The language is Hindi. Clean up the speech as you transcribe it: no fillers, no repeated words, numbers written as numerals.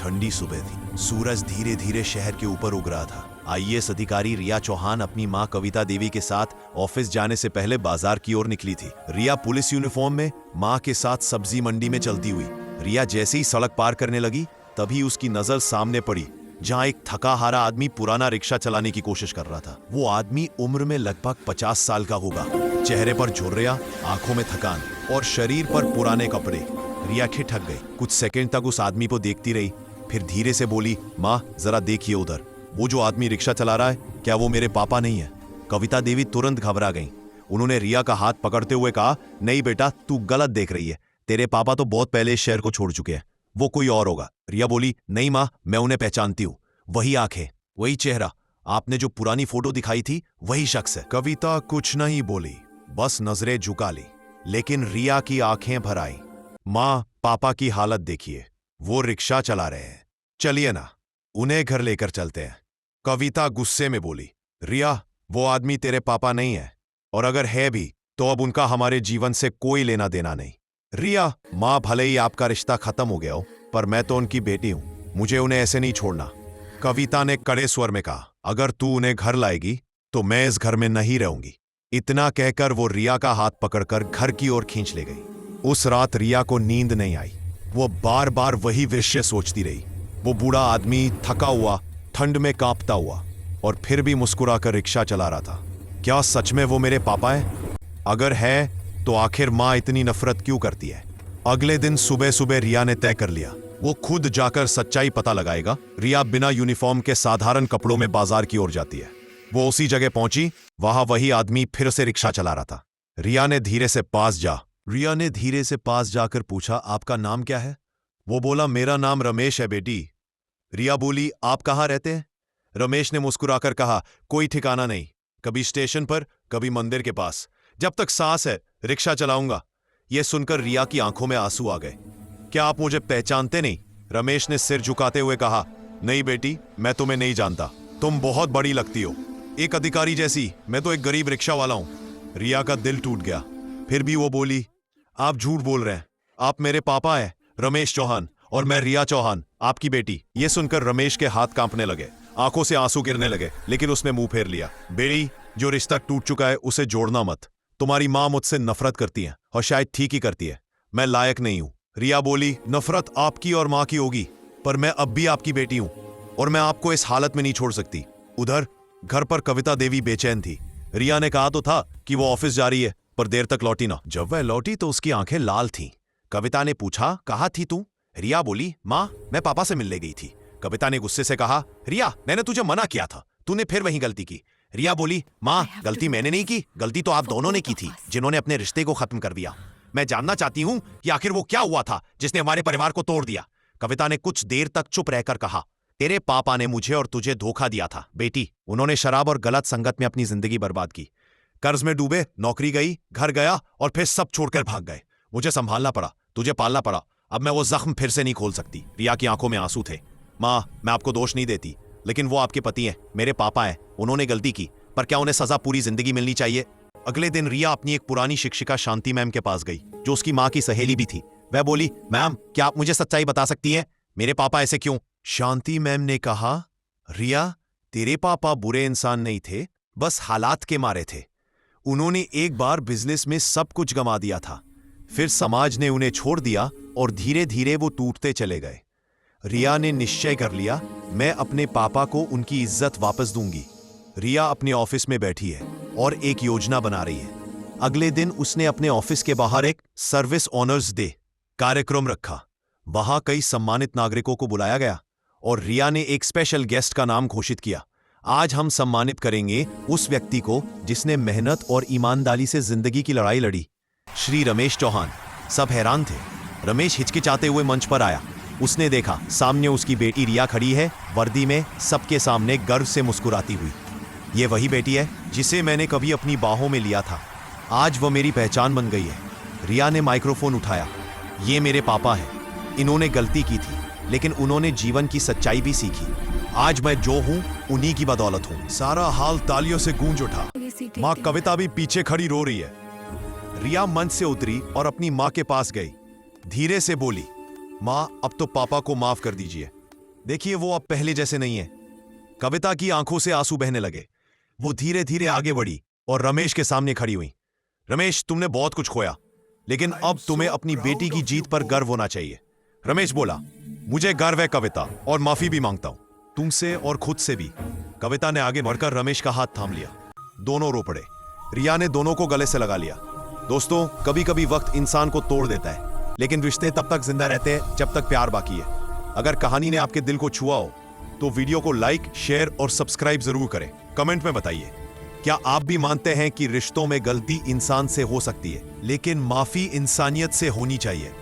ठंडी सुबह थी। सूरज धीरे धीरे शहर के ऊपर उग रहा था। आईएएस अधिकारी रिया चौहान अपनी मां कविता देवी के साथ ऑफिस जाने से पहले बाजार की ओर निकली थी। रिया पुलिस यूनिफॉर्म में मां के साथ सब्जी मंडी में चलती हुई। रिया जैसे ही सड़क पार करने लगी तभी उसकी नजर सामने पड़ी, जहां एक थका हारा आदमी पुराना रिक्शा चलाने की कोशिश कर रहा था। वो आदमी उम्र में लगभग 50 साल का होगा। चेहरे पर झुर्रियां, आंखों में थकान और शरीर पर पुराने कपड़े। रिया ठिठक गई। कुछ सेकंड तक उस आदमी को देखती रही, फिर धीरे से बोली, माँ जरा देखिए उधर, वो जो आदमी रिक्शा चला रहा है, क्या वो मेरे पापा नहीं है? कविता देवी तुरंत घबरा गई। उन्होंने रिया का हाथ पकड़ते हुए कहा, नहीं बेटा, तू गलत देख रही है। तेरे पापा तो बहुत पहले इस शहर को छोड़ चुके हैं, वो कोई और होगा। रिया बोली, नहीं माँ, मैं उन्हें पहचानती हूँ। वही आंखें, वही चेहरा, आपने जो पुरानी फोटो दिखाई थी वही शख्स है। कविता कुछ नहीं बोली, बस नजरें झुका ली। लेकिन रिया की आंखें भर आई। माँ, पापा की हालत देखिए, वो रिक्शा चला रहे हैं। चलिए ना, उन्हें घर लेकर चलते हैं। कविता गुस्से में बोली, रिया, वो आदमी तेरे पापा नहीं है, और अगर है भी तो अब उनका हमारे जीवन से कोई लेना देना नहीं। रिया, माँ, भले ही आपका रिश्ता खत्म हो गया हो, पर मैं तो उनकी बेटी हूं, मुझे उन्हें ऐसे नहीं छोड़ना। कविता ने कड़े स्वर में कहा, अगर तू उन्हें घर लाएगी तो मैं इस घर में नहीं रहूंगी। इतना कहकर वो रिया का हाथ पकड़कर घर की ओर खींच ले गई। उस रात रिया को नींद नहीं आई। वो बार बार वही दृश्य सोचती रही। वो बूढ़ा आदमी थका हुआ, ठंड में कांपता हुआ, और फिर भी मुस्कुराकर रिक्शा चला रहा था। क्या सच में वो मेरे पापा है? अगर है तो आखिर माँ इतनी नफरत क्यों करती है? अगले दिन सुबह सुबह रिया ने तय कर लिया, वो खुद जाकर सच्चाई पता लगाएगा। रिया बिना यूनिफॉर्म के साधारण कपड़ों में बाजार की ओर जाती है। वो उसी जगह पहुंची, वहां वही आदमी फिर से रिक्शा चला रहा था। रिया ने धीरे से पास जाकर पूछा, आपका नाम क्या है? वो बोला, मेरा नाम रमेश है बेटी। रिया बोली, आप कहाँ रहते हैं? रमेश ने मुस्कुराकर कहा, कोई ठिकाना नहीं, कभी स्टेशन पर, कभी मंदिर के पास। जब तक सांस है रिक्शा चलाऊंगा। यह सुनकर रिया की आंखों में आंसू आ गए। क्या आप मुझे पहचानते नहीं? रमेश ने सिर झुकाते हुए कहा, नहीं बेटी, मैं तुम्हें नहीं जानता। तुम बहुत बड़ी लगती हो, एक अधिकारी जैसी, मैं तो एक गरीब रिक्शा वाला हूं। रिया का दिल टूट गया। फिर भी वो बोली, आप झूठ बोल रहे हैं, आप मेरे पापा हैं, रमेश चौहान, और मैं रिया चौहान, आपकी बेटी। यह सुनकर रमेश के हाथ कांपने लगे, आंखों से आंसू गिरने लगे, लेकिन उसने मुंह फेर लिया। बेटी, जो रिश्ता टूट चुका है उसे जोड़ना मत। तुम्हारी मां मुझसे नफरत करती है, और शायद ठीक ही करती है। मैं लायक नहीं हूं। रिया बोली, नफरत आपकी और मां की होगी, पर मैं अब भी आपकी बेटी हूं, और मैं आपको इस हालत में नहीं छोड़ सकती। उधर घर पर कविता देवी बेचैन थी। रिया ने कहा तो था कि वो ऑफिस जा रही है, पर देर तक लौटी ना। जब वह लौटी तो उसकी आंखें लाल थीं। कविता ने पूछा, कहाँ थी तू? रिया बोली, माँ, मैं पापा से मिलने गई थी। कविता ने गुस्से से कहा, रिया, मैंने तुझे मना किया था, तूने फिर वही गलती की। रिया बोली, माँ, गलती मैंने नहीं की, गलती तो आप दोनों ने की थी, जिन्होंने अपने रिश्ते को खत्म कर दिया। मैं जानना चाहती हूँ कि आखिर वो क्या हुआ था जिसने हमारे परिवार को तोड़ दिया। कविता ने कुछ देर तक चुप रहकर कहा, तेरे पापा ने मुझे और तुझे धोखा दिया था बेटी। उन्होंने शराब और गलत संगत में अपनी जिंदगी बर्बाद की, कर्ज में डूबे, नौकरी गई, घर गया, और फिर सब छोड़कर भाग गए। मुझे संभालना पड़ा, तुझे पालना पड़ा। अब मैं वो जख्म फिर से नहीं खोल सकती। रिया की आंखों में आंसू थे। माँ, मैं आपको दोष नहीं देती, लेकिन वो आपके पति हैं, मेरे पापा हैं, उन्होंने गलती की, पर क्या उन्हें सजा पूरी जिंदगी मिलनी चाहिए? अगले दिन रिया अपनी एक पुरानी शिक्षिका शांति मैम के पास गई, जो उसकी माँ की सहेली भी थी। वह बोली, मैम, क्या आप मुझे सच्चाई बता सकती हैं? मेरे पापा ऐसे क्यों? शांति मैम ने कहा, रिया, तेरे पापा बुरे इंसान नहीं थे, बस हालात के मारे थे। उन्होंने एक बार बिजनेस में सब कुछ गंवा दिया था, फिर समाज ने उन्हें छोड़ दिया, और धीरे धीरे वो टूटते चले गए। रिया ने निश्चय कर लिया, मैं अपने पापा को उनकी इज्जत वापस दूंगी। रिया अपने ऑफिस में बैठी है और एक योजना बना रही है। अगले दिन उसने अपने ऑफिस के बाहर एक सर्विस ऑनर्स डे कार्यक्रम रखा। वहां कई सम्मानित नागरिकों को बुलाया गया, और रिया ने एक स्पेशल गेस्ट का नाम घोषित किया। आज हम सम्मानित करेंगे उस व्यक्ति को जिसने मेहनत और ईमानदारी से जिंदगी की लड़ाई लड़ी, श्री रमेश चौहान। सब हैरान थे। रमेश हिचकिचाते हुए मंच पर आया। उसने देखा सामने उसकी बेटी रिया खड़ी है, वर्दी में, सबके सामने गर्व से मुस्कुराती हुई। ये वही बेटी है जिसे मैंने कभी अपनी बाहों में लिया था, आज वो मेरी पहचान बन गई है। रिया ने माइक्रोफोन उठाया, ये मेरे पापा हैं, इन्होंने गलती की थी, लेकिन उन्होंने जीवन की सच्चाई भी सीखी। आज मैं जो हूं उन्हीं की बदौलत हूं। सारा हाल तालियों से गूंज उठा। माँ कविता भी पीछे खड़ी रो रही है। रिया मंच से उतरी और अपनी माँ के पास गई। धीरे से बोली, माँ, अब तो पापा को माफ कर दीजिए, देखिए वो अब पहले जैसे नहीं है। कविता की आंखों से आंसू बहने लगे। वो धीरे धीरे आगे बढ़ी और रमेश के सामने खड़ी हुई। रमेश, तुमने बहुत कुछ खोया, लेकिन अब तुम्हें अपनी बेटी की जीत पर गर्व होना चाहिए। रमेश बोला, मुझे गर्व है कविता, और माफी भी मांगता हूं, तुमसे और खुद से भी। कविता ने आगे बढ़कर रमेश का हाथ थाम लिया। दोनों रो पड़े। रिया ने दोनों को गले से लगा लिया। दोस्तों, कभी कभी वक्त इंसान को तोड़ देता है, लेकिन रिश्ते तब तक जिंदा रहते हैं जब तक प्यार बाकी है। अगर कहानी ने आपके दिल को छुआ हो तो वीडियो को लाइक, शेयर और सब्सक्राइब जरूर करें। कमेंट में बताइए, क्या आप भी मानते हैं कि रिश्तों में गलती इंसान से हो सकती है, लेकिन माफी इंसानियत से होनी चाहिए?